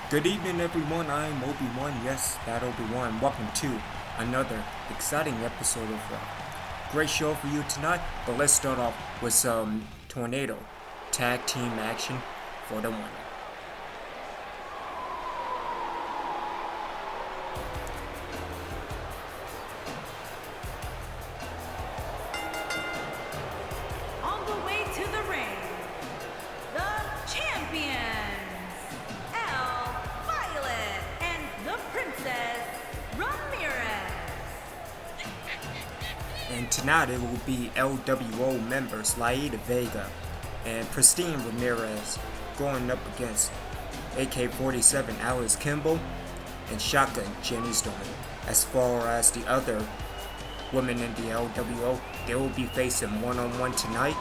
Good evening, everyone. I'm Obi-Wan. Yes, that Obi-Wan. Welcome to another exciting episode of Raw. Great show for you tonight, but let's start off with some Tornado tag team action for the winner. On the way to the ring, the champions, Violet and the Princess Ramirez. And tonight it will be LWO members Laida Vega and Pristine Ramirez going up against AK-47 Alice Kimball and Shotgun Jenny Storm. As far as the other women in the LWO, they will be facing one-on-one tonight.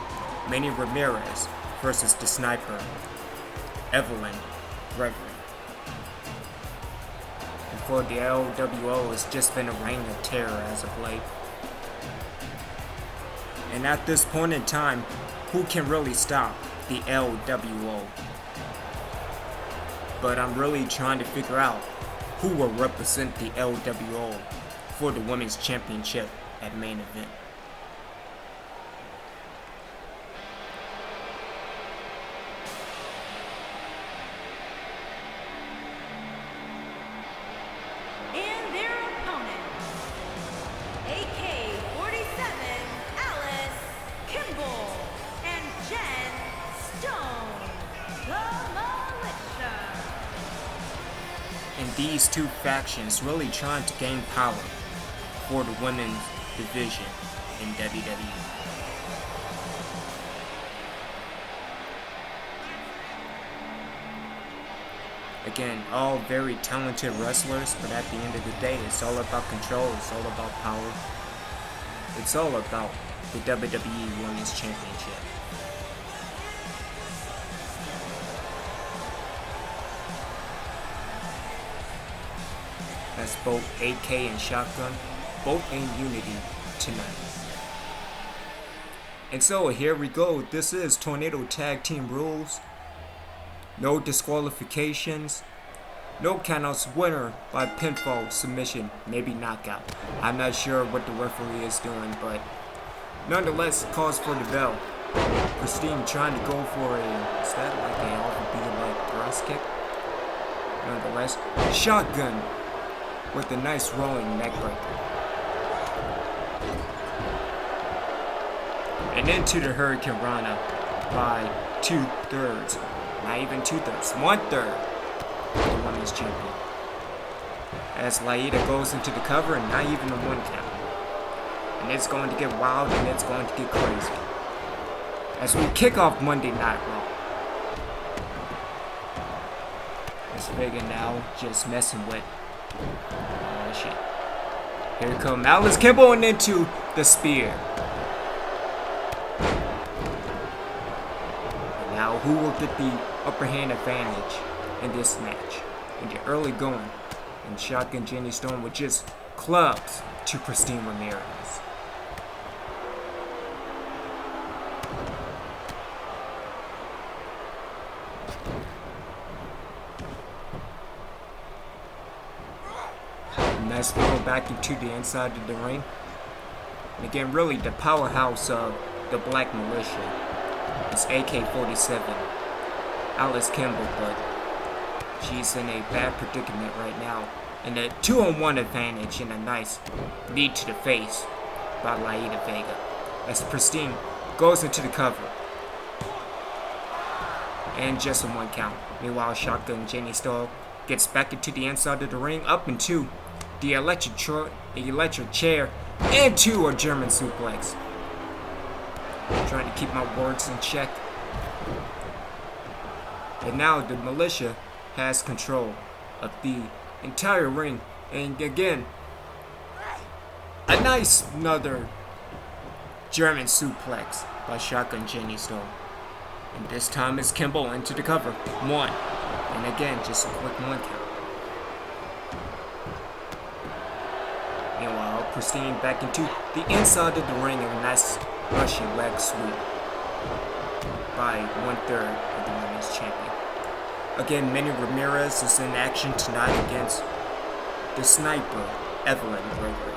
Manny Ramirez versus the Sniper, Evelyn Gregory. And for the LWO, it's just been a reign of terror as of late. And at this point in time, who can really stop the LWO? But I'm really trying to figure out who will represent the LWO for the Women's Championship at main event. And their opponents, AK-47 Alice Kimball and Jen Stone, the Militia. And these two factions really trying to gain power for the women's division in WWE. Again, all very talented wrestlers, but at the end of the day, it's all about control, it's all about power. It's all about the WWE Women's Championship. That's both AK and Shotgun, both in unity tonight. And so here we go. This is Tornado Tag Team Rules. No disqualifications. No countouts. Winner by pinfall, submission, maybe knockout. I'm not sure what the referee is doing, but nonetheless, calls for the bell. Christine trying to go for is that like a off-beat thrust kick? Nonetheless, Shotgun with a nice rolling neck breaker. And into the Hurricane Rana by 2/3. Not even 2/3, 1/3 of the Women's Champion. As Laida goes into the cover and not even a 1 count. And it's going to get wild and it's going to get crazy. As we kick off Monday Night Raw. As Vega now just messing with oh shit. Here come Alice Kimball and into the spear. And now who will get the upper hand advantage in this match? In the early going, and Shotgun Jenny Storm with just clubs to Pristine Ramirez. Nice throw back into the inside of the ring. And again, really the powerhouse of the Black Militia is AK-47, Alice Kimball, but she's in a bad predicament right now. And a 2-on-1 advantage and a nice knee to the face by Laida Vega. As Pristine goes into the cover. And just a 1 count. Meanwhile, Shotgun Jenny Storm gets back into the inside of the ring, up into the electric chair, into a German suplex. I'm trying to keep my words in check. And now the Militia has control of the entire ring. And again, a nice another German suplex by Shotgun Jenny Storm. And this time it's Kimball into the cover. 1. And again, just a quick 1 count. Meanwhile, Pristine back into the inside of the ring and a nice Russian leg sweep by 1/3 of the Women's Champion. Again, Manny Ramirez is in action tonight against the sniper, Evelyn Gregory.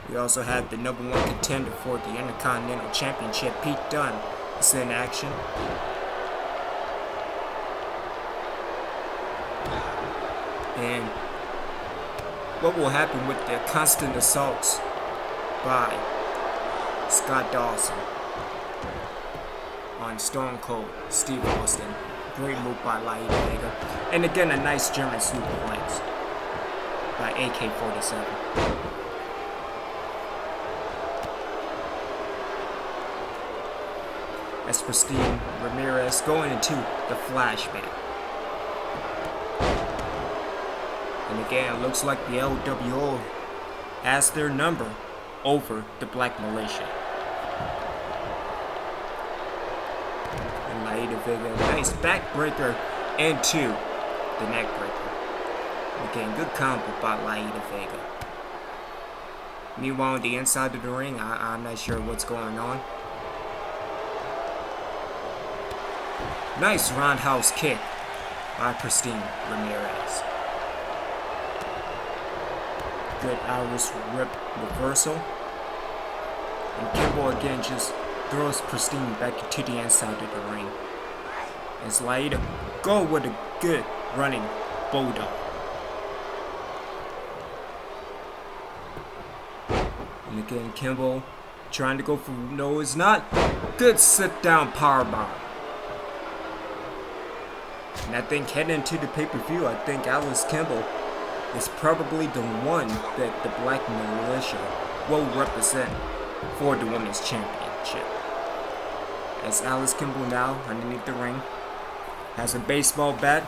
We also have the number 1 contender for the Intercontinental Championship, Pete Dunne, is in action. And what will happen with the constant assaults by Scott Dawson on Stone Cold Steve Austin. Great move by Laida Vega. And again, a nice German superplex by AK-47. As Pristine Ramirez going into the flashback. And again, it looks like the LWO has their number over the Black Militia. And Laida Vega, nice backbreaker into the neckbreaker. Again, good combo by Laida Vega. Meanwhile, on the inside of the ring, I'm not sure what's going on. Nice roundhouse kick by Pristine Ramirez. Good Irish Whip reversal. And Kimball again just throws Pristine back into the inside of the ring. As Laida go with a good running bulldog. And again, Kimball trying to go for no, it's not. Good sit down powerbomb. And I think heading into the pay-per-view, I think Alice Kimball is probably the one that the Black Militia will represent for the Women's Championship. As Alice Kimball now underneath the ring has a baseball bat.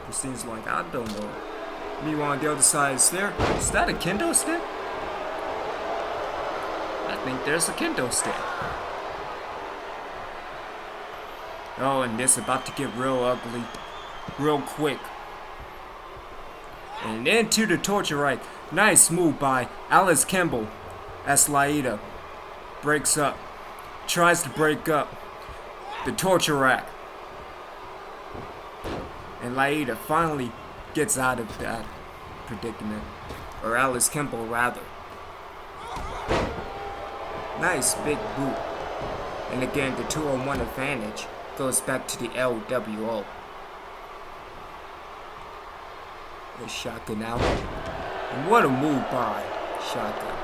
Christine's like, I don't know. Meanwhile, on the other side is there. Is that a kendo stick? I think there's a kendo stick. Oh, and this is about to get real ugly, real quick. And into the torture rack. Nice move by Alice Kimball as Laida breaks up, tries to break up the torture rack. And Laida finally gets out of that predicament, or Alice Kimball rather. Nice big boot. And again, the 2-on-1 advantage goes back to the LWO. The shotgun out. And what a move by Shotgun.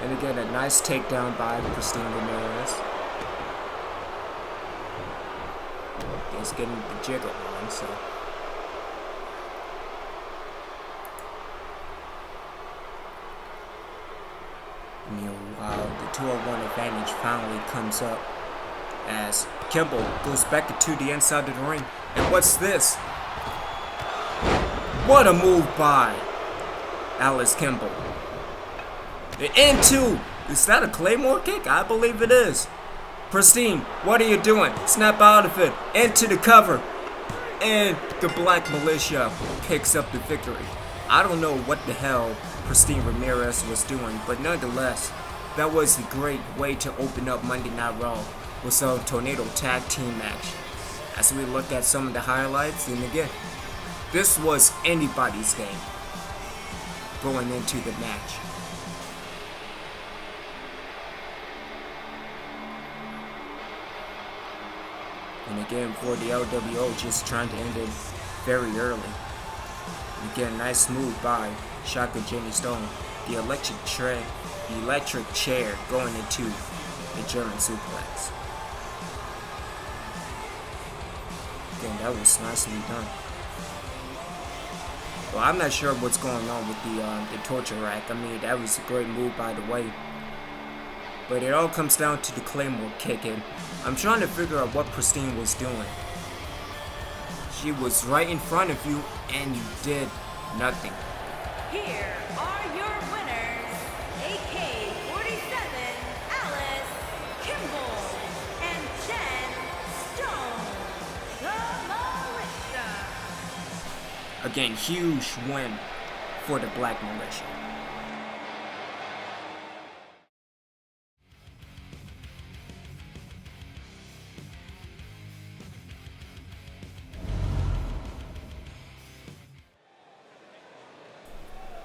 And again, a nice takedown by Pristine Ramirez. He's getting the jiggle on, so. Meanwhile, the 2-on-1 advantage finally comes up as Kimball goes back into the inside of the ring. And what's this? What a move by Alice Kimball. Into, is that a Claymore kick? I believe it is. Pristine, what are you doing? Snap out of it. Into the cover. And the Black Militia picks up the victory. I don't know what the hell Pristine Ramirez was doing, but nonetheless, that was a great way to open up Monday Night Raw with some Tornado Tag Team match. As we look at some of the highlights, and again, this was anybody's game going into the match. And again, for the LWO, just trying to end it very early. And again, nice move by Shotgun Jenny Stone. The electric chair going into the German suplex. Again, that was nicely done. Well, I'm not sure what's going on with the torture rack. I mean, that was a great move, by the way. But it all comes down to the Claymore kick, and I'm trying to figure out what Pristine was doing. She was right in front of you, and you did nothing. Here are your winners, AK-47, Alice Kimball, and Jen Stone, the Militia. Again, huge win for the Black Militia.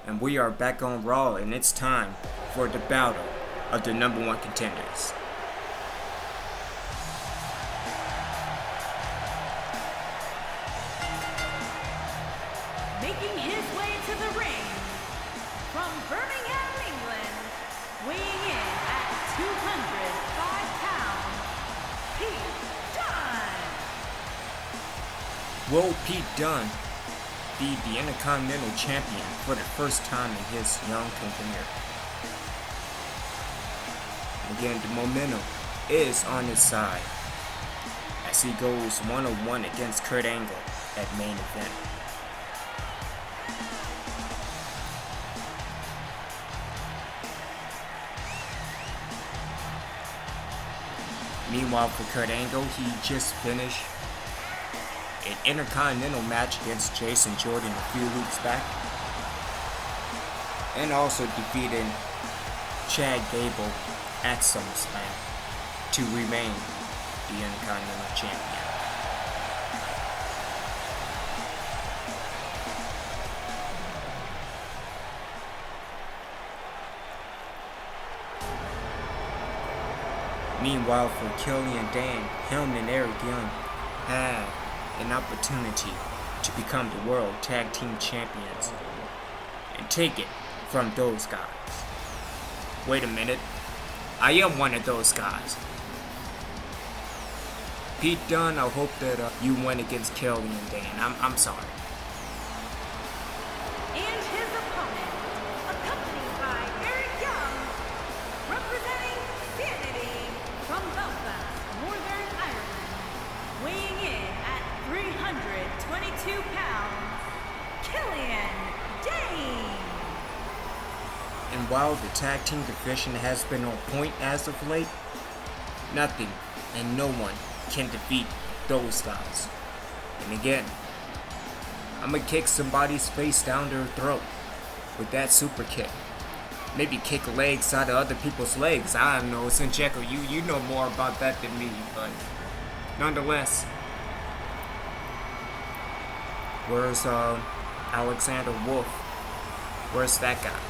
And we are back on Raw, and it's time for the battle of the #1 contenders. Making his way to the ring from Birmingham, England, weighing in at 205 pounds, Pete Dunne. Will Pete Dunne be the Intercontinental Champion for the first time in his young career? Again, the momentum is on his side as he goes 1-on-1 against Kurt Angle at main event. Meanwhile, for Kurt Angle, he just finished an Intercontinental match against Jason Jordan a few weeks back, and also defeating Chad Gable at SummerSlam to remain the Intercontinental Champion. Meanwhile, for Killian Dane, him and Eric Young had an opportunity to become the World Tag Team Champions and take it from those guys. Wait a minute, I am one of those guys. Pete Dunne, I hope that you win against Killian Dane. I'm sorry. And his opponent, accompanied by Eric Young, representing Sanity from Belfast, Northern Ireland, weighing in at 322 pounds, Killian Dane. And while the tag team division has been on point as of late, nothing and no one can defeat those guys. And again, I'm gonna kick somebody's face down their throat with that super kick. Maybe kick legs out of other people's legs. I don't know, Sincheko, you know more about that than me, but nonetheless. Where's Alexander Wolf? Where's that guy?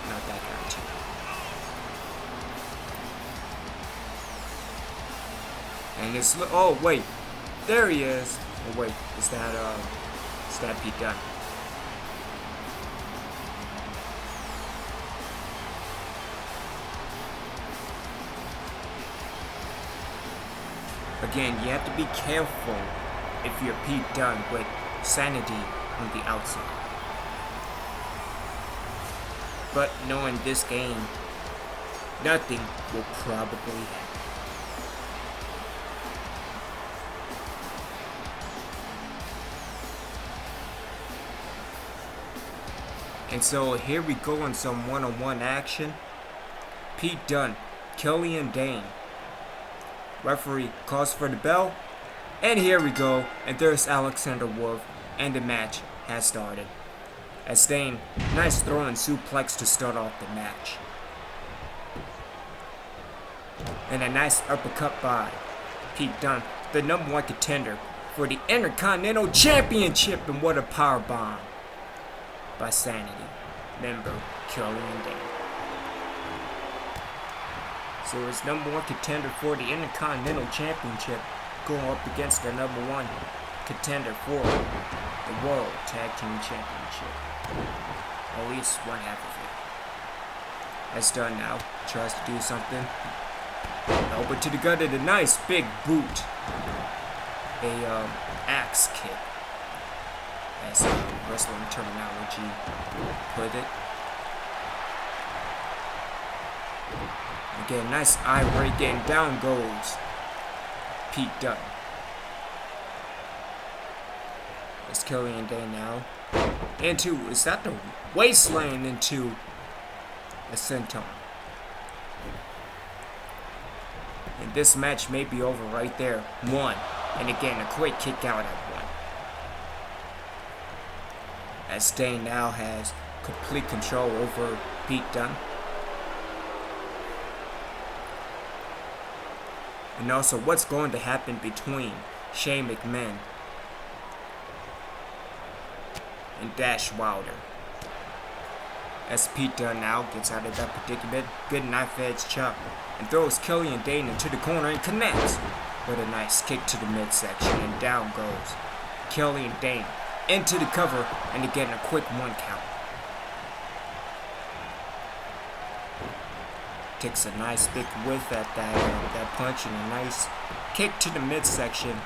Not that guy too. And it's oh wait, there he is. Oh wait, is that Pete Dunne? Again, you have to be careful if you're Pete Dunne with Sanity on the outside. But knowing this game, nothing will probably happen. And so here we go in some one-on-one action. Pete Dunne, Killian Dane. Referee calls for the bell. And here we go. And there's Alexander Wolf. And the match has started. As Dane, nice throwing suplex to start off the match. And a nice uppercut by Pete Dunne, the #1 contender for the Intercontinental Championship. And what a powerbomb by Sanity member Killian Dane. So it's #1 contender for the Intercontinental Championship going up against the #1 contender for the World Tag Team Championship. At least one half of it. That's done now. Tries to do something. Elbow to the gut and a nice big boot. A axe kick, as wrestling terminology put it. Again, nice eye break and down goes Pete Dunne. It's Killian Dane now. Is that the waistline into a senton? And this match may be over right there. 1. And again, a quick kick out at 1. as Dane now has complete control over Pete Dunne. And also, what's going to happen between Shane McMahon and Dash Wilder? As Pete Dunne now gets out of that predicament, good knife edge chop, and throws Killian Dane into the corner and connects with a nice kick to the midsection, and down goes Killian Dane into the cover, and again a quick 1 count. Takes a nice big whiff at that punch and a nice kick to the midsection.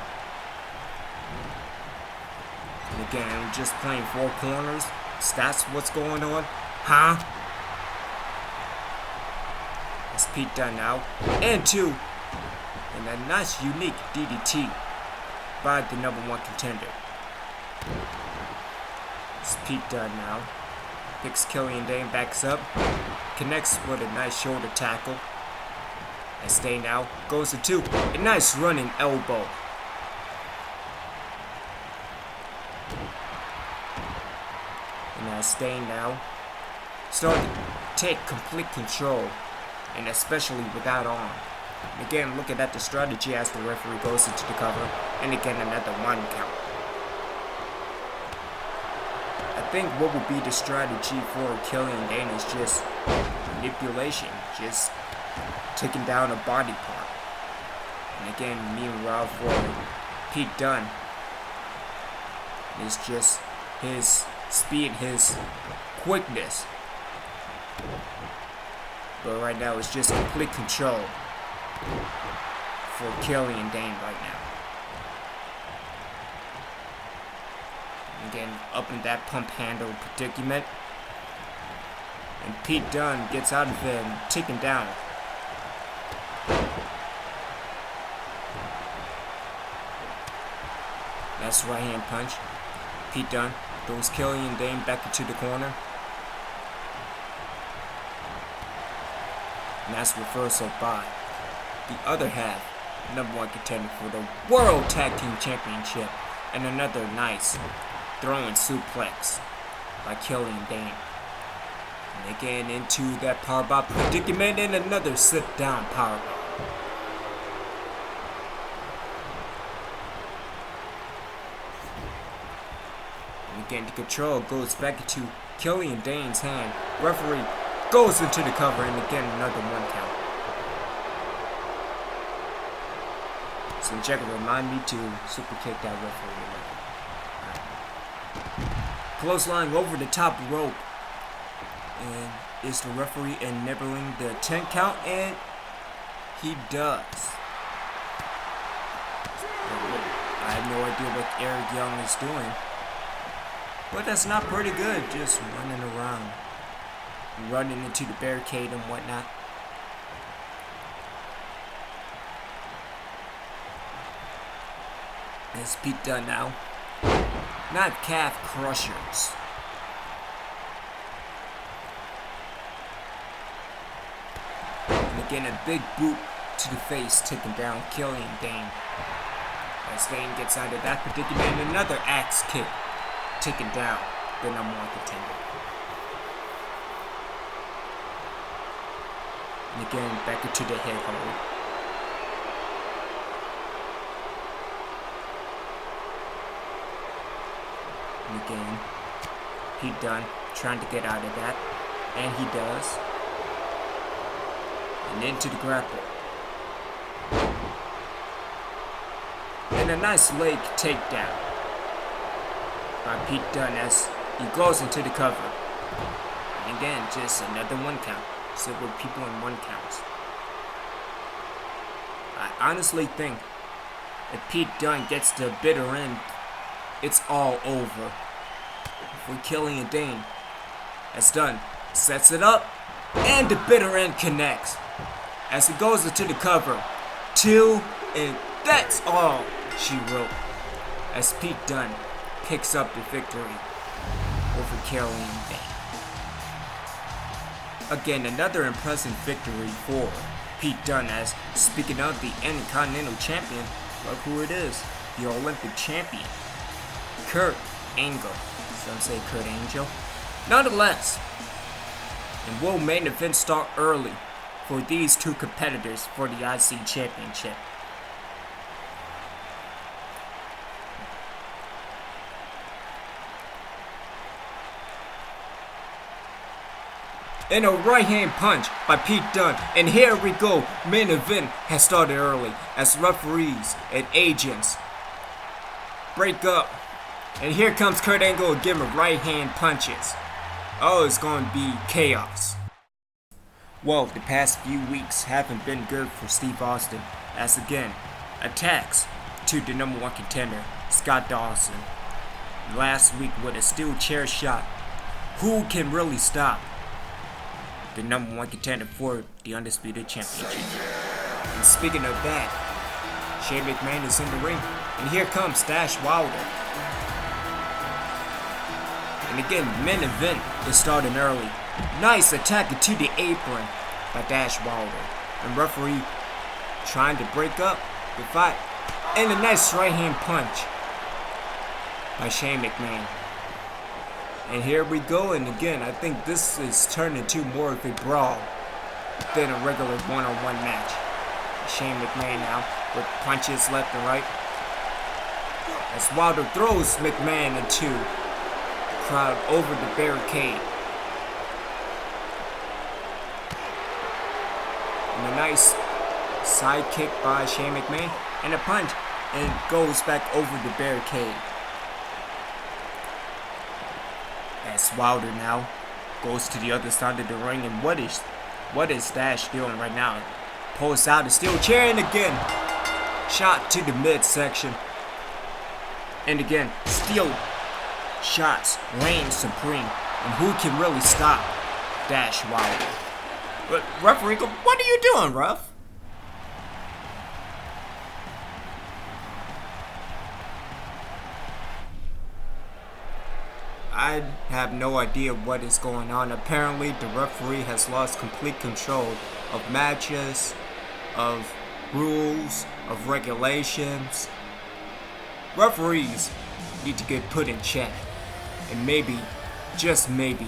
And again, just playing 4 corners. So that's what's going on, huh? That's Pete Dunne now, and 2, and a nice unique DDT by the #1 contender. It's Pete Dunne now. Picks Killian Dane, backs up, connects with a nice shoulder tackle. As Dane now goes to 2, a nice running elbow. And as Dane now starting to take complete control, and especially with that arm. And again, looking at the strategy as the referee goes into the cover, and again another 1 count. I think what would be the strategy for Killian Dane is just manipulation, just taking down a body part. And again, meanwhile for Pete Dunne, it's just his speed, his quickness. But right now it's just complete control for Killian Dane right now. Again, up in that pump handle predicament. And Pete Dunne gets out of it and taken down. That's right hand punch. Pete Dunne throws Killian Dane back into the corner. And that's reversal by the other half, #1 contender for the World Tag Team Championship. And another nice throwing suplex by Killian Dane. And again into that powerbomb predicament, and another sit down powerbomb. And again the control goes back into Killian Dane's hand. Referee goes into the cover, and again another 1 count. So Jack will remind me to super kick that referee. Clothesline over the top rope, and is the referee enabling the 10 count? And he does. I have no idea what Eric Young is doing, but that's not pretty good. Just running around, running into the barricade and whatnot. It's Pete Dunne now. Not calf crushers. And again, a big boot to the face, taking down Killian Dane. As Dane gets out of that predicament, and another axe kick, taking down the #1 contender. And again, back into the head hold. And again, Pete Dunne trying to get out of that, and he does. And into the grapple. And a nice leg takedown by Pete Dunne as he goes into the cover. And again, just another 1 count. Several people in 1 counts. I honestly think if Pete Dunne gets the bitter end, it's all over for Killian Dane. As Dunne sets it up, and the bitter end connects as he goes into the cover. 2, and that's all she wrote. As Pete Dunne picks up the victory over Killian Dane. Again, another impressive victory for Pete Dunne. As speaking of the Intercontinental Champion, look who it is, the Olympic Champion, Kurt Angle. Some say Kurt Angel. Nonetheless, and will main event start early for these two competitors for the IC Championship. And a right hand punch by Pete Dunne. And here we go. Main event has started early as referees and agents break up. And here comes Kurt Angle again with right hand punches. Oh, it's going to be chaos. Well, the past few weeks haven't been good for Steve Austin, as again, attacks to the number one contender, Scott Dawson. Last week with a steel chair shot. Who can really stop the number one contender for the Undisputed Championship? And speaking of that, Shane McMahon is in the ring, and here comes Dash Wilder. And again, main event is starting early. Nice attack into the apron by Dash Wilder. And referee trying to break up the fight. And a nice right hand punch by Shane McMahon. And here we go, and again, I think this is turned into more of a brawl than a regular one-on-one match. Shane McMahon now with punches left and right. As Wilder throws McMahon into the crowd over the barricade. And a nice side kick by Shane McMahon. And a punch, and goes back over the barricade. As Wilder now goes to the other side of the ring, and what is Dash doing right now? Pulls out a steel chair, and again shot to the midsection, and again steel shots reign supreme. And who can really stop Dash Wilder? But referee, what are you doing, ref? I have no idea what is going on. Apparently, the referee has lost complete control of matches, of rules, of regulations. Referees need to get put in check. And maybe, just maybe,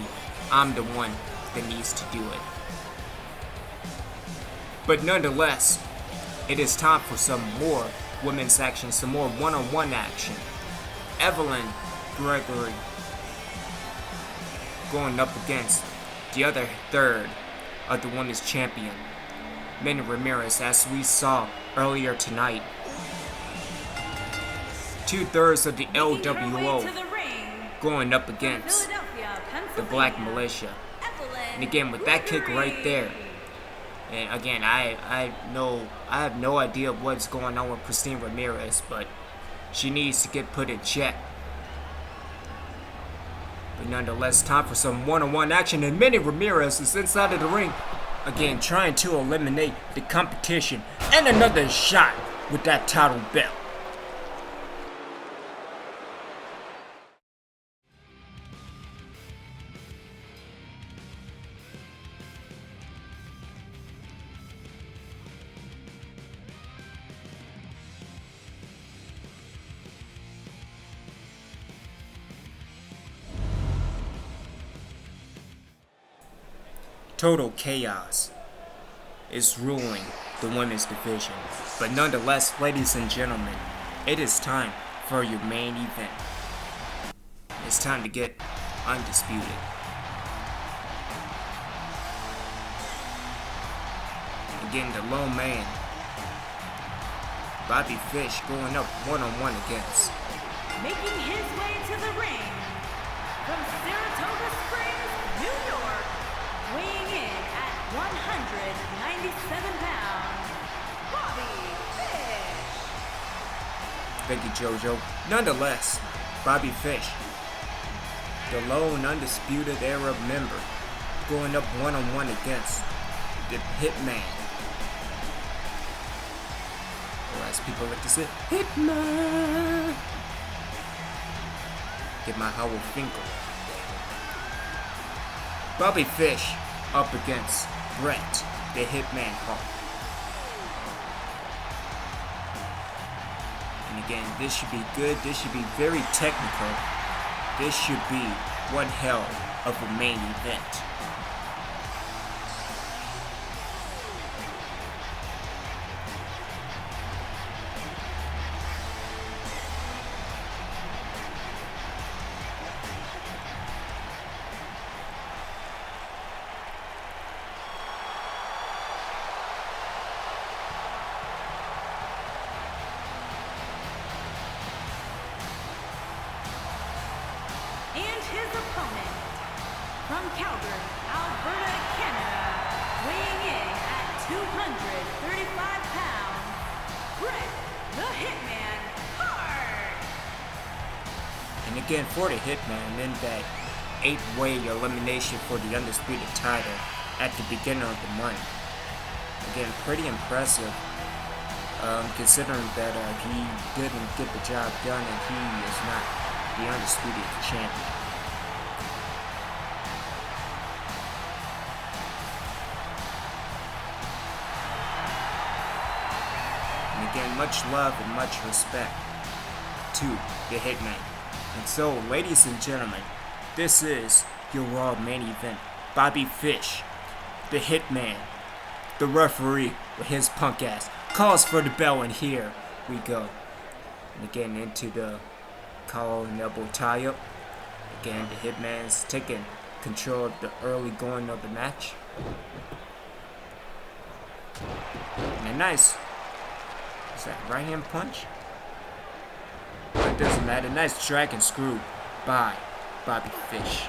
I'm the one that needs to do it. But nonetheless, it is time for some more women's action, some more one-on-one action. Evelyn Gregory going up against the other third of the women's champion, Manny Ramirez, as we saw earlier tonight. 2/3 of the LWO going up against the Black Militia. And again, with that kick right there, and again, I have no idea what's going on with Christine Ramirez, but she needs to get put in check. But nonetheless, time for some one-on-one action, and Manny Ramirez is inside of the ring. Again, trying to eliminate the competition, and another shot with that title belt. Total chaos is ruling the women's division. But nonetheless, ladies and gentlemen, it is time for your main event. It's time to get undisputed. Again, the lone man, Bobby Fish, going up one-on-one against. Making his way to the ring from Saratoga Springs, New York, weighing in at 197 pounds, Bobby Fish. Thank you, JoJo. Nonetheless, Bobby Fish, the lone undisputed era member, going up one-on-one against the Hitman. Or as people like to say, Hitman. Get my Howard Finkel. Bobby Fish up against Brett, the Hitman Hart. And again, this should be good. This should be very technical. This should be one hell of a main event. And his opponent, from Calgary, Alberta, Canada, weighing in at 235 pounds, Bret the Hitman Hart. And again, for the Hitman, in that 8-way elimination for the Undisputed title at the beginning of the month. Again, pretty impressive, considering that he didn't get the job done and he is not the Undisputed Champion. And again, much love and much respect to the Hitman. And so, ladies and gentlemen, this is your Raw main event. Bobby Fish, the Hitman, the referee with his punk ass, calls for the bell, and here we go. And again, into the collar and elbow tie-up. Again, the Hitman's taking control of the early going of the match. And a nice, is that right hand punch? It doesn't matter. Nice dragon screw by Bobby Fish.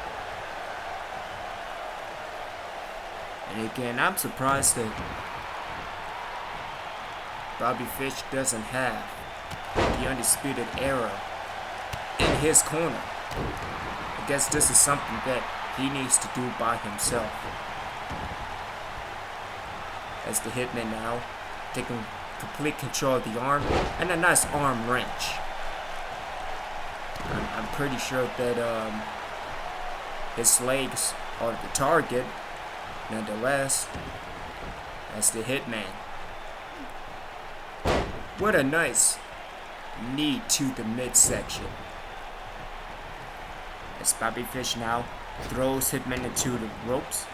And again, I'm surprised that Bobby Fish doesn't have the Undisputed Era in his corner. I guess this is something that he needs to do by himself. As the Hitman now taking complete control of the arm, and a nice arm wrench. I'm pretty sure that his legs are the target. Nonetheless, as the Hitman, what a nice knee to the midsection. As Bobby Fish now throws Hitman into the ropes.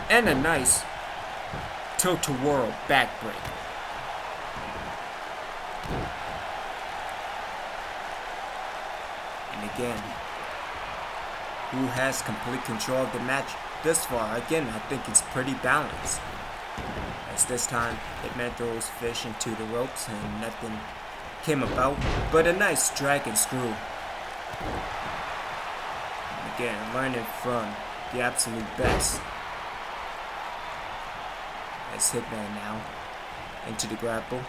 And a nice tilt-a-whirl backbreaker. And again, who has complete control of the match this far? Again, I think it's pretty balanced. As this time, Hitman throws Fish into the ropes and nothing came about but a nice dragon screw. And again, learning from the absolute best. As Hitman now into the grapple.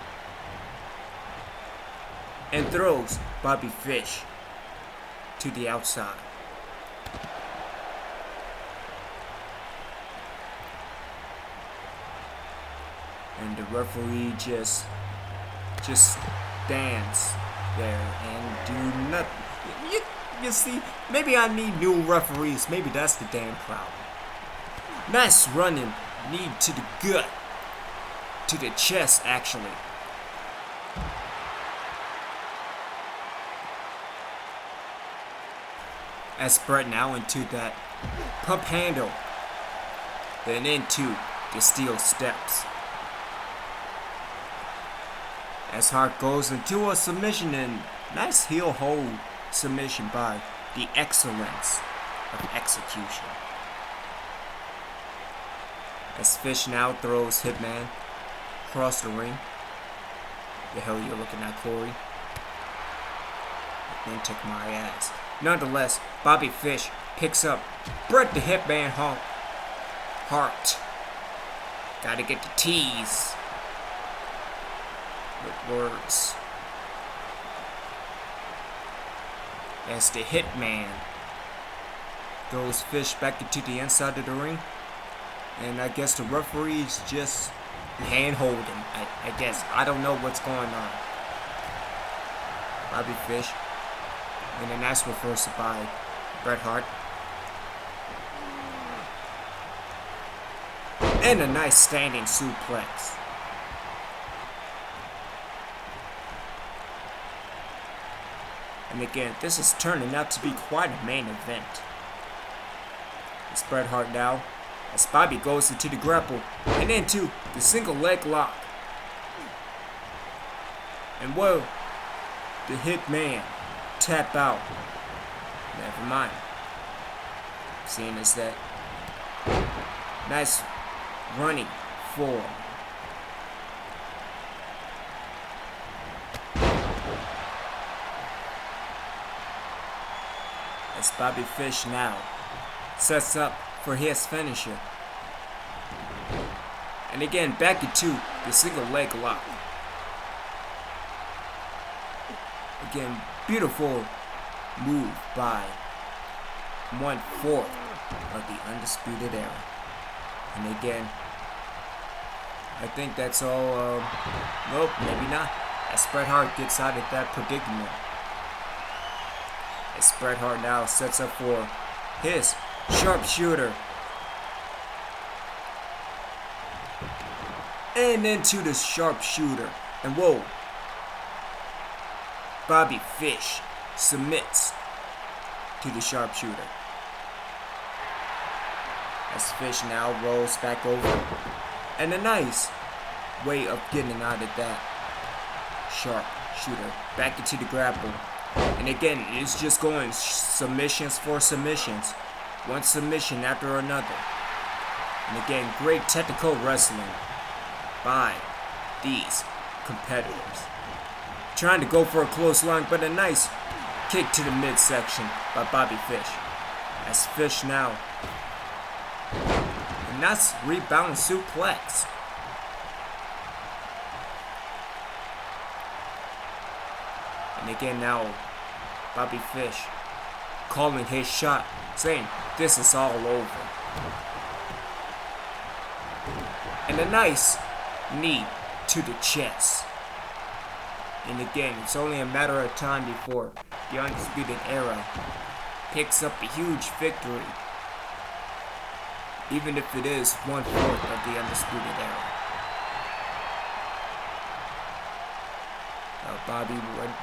And throws Bobby Fish to the outside. And the referee just stands there and do nothing. You see, maybe I need new referees. Maybe that's the damn problem. Nice running knee to the gut. To the chest, actually. As Bret now into that pump handle. Then into the steel steps. As Hart goes into a submission, and nice heel hold submission by the excellence of execution. As Fish now throws Hitman across the ring. The hell you're looking at, Corey? Then take my ass. Nonetheless, Bobby Fish picks up Bret the Hitman Hart. Gotta get the T's with words. As the Hitman throws Fish back into the inside of the ring. And I guess the referee's just handhold him, I guess. I don't know what's going on. Bobby Fish. And a nice reversal by Bret Hart. And a nice standing suplex. And again, this is turning out to be quite a main event. It's Bret Hart now, as Bobby goes into the grapple and into the single leg lock. And whoa, the Hitman tap out. Never mind. Seeing as that nice running forward. As Bobby Fish now sets up for his finisher. And again, back into the single leg lock. Again, beautiful move by 1/4 of the Undisputed Era. And again, I think that's all. Nope, maybe not. As Bret Hart gets out of that predicament. As Bret Hart now sets up for his sharpshooter. And into the sharpshooter. And whoa. Bobby Fish submits to the sharpshooter. As Fish now rolls back over. And a nice way of getting out of that sharpshooter. Back into the grapple. And again, it's just going submissions for submissions. One submission after another. And again, great technical wrestling by these competitors. Trying to go for a close line, but a nice kick to the midsection by Bobby Fish. As Fish now. A nice rebound suplex. And again now, Bobby Fish calling his shot, saying this is all over. And a nice knee to the chest. And again, it's only a matter of time before the Undisputed Era picks up a huge victory. Even if it is 1/4 of the Undisputed Era. Bobby,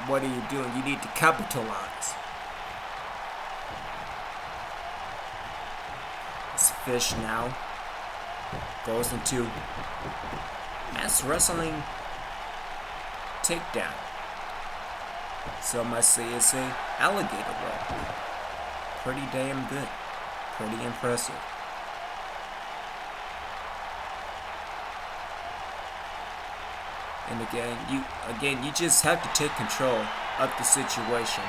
what are you doing? You need to capitalize. This Fish now goes into mass wrestling takedown. Some might say it's a alligator roll. Pretty damn good. Pretty impressive. And again, you just have to take control of the situation.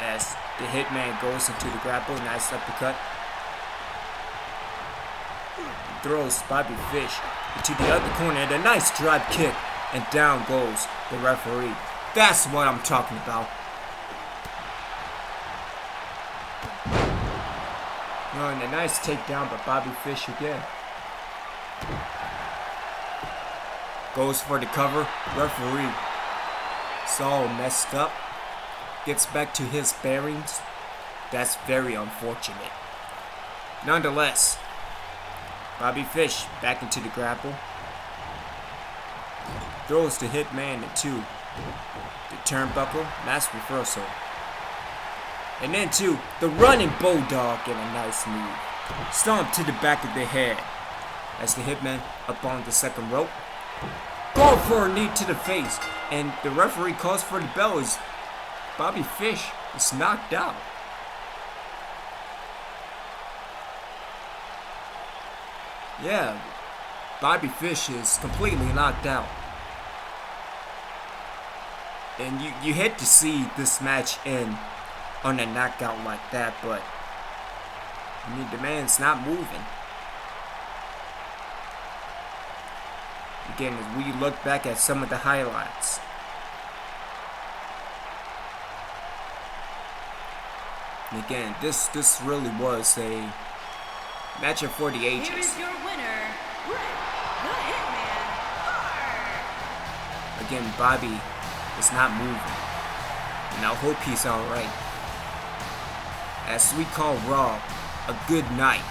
As the Hitman goes into the grapple, nice uppercut. Throws Bobby Fish into the other corner and a nice drive kick. And down goes the referee. That's what I'm talking about. And a nice takedown by Bobby Fish again. Goes for the cover. Referee. It's all messed up. Gets back to his bearings. That's very unfortunate. Nonetheless, Bobby Fish back into the grapple. Throws the Hitman into the turnbuckle. Nice reversal. And then to the running Bulldog and a nice move. Stomp to the back of the head. As the Hitman up on the second rope. Go for a knee to the face. And the referee calls for the bell as Bobby Fish is knocked out. Yeah, Bobby Fish is completely knocked out. And you hate to see this match end on a knockout like that, but I mean, the man's not moving. Again, as we look back at some of the highlights. And again, this really was a match for the ages. Here is your winner, Bret the Hitman Hart. Again, Bobby is not moving. And I hope he's alright. As we call Raw a good night.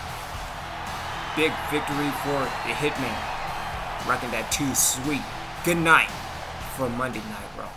Big victory for the Hitman. Rocking that too sweet. Good night for Monday Night Raw.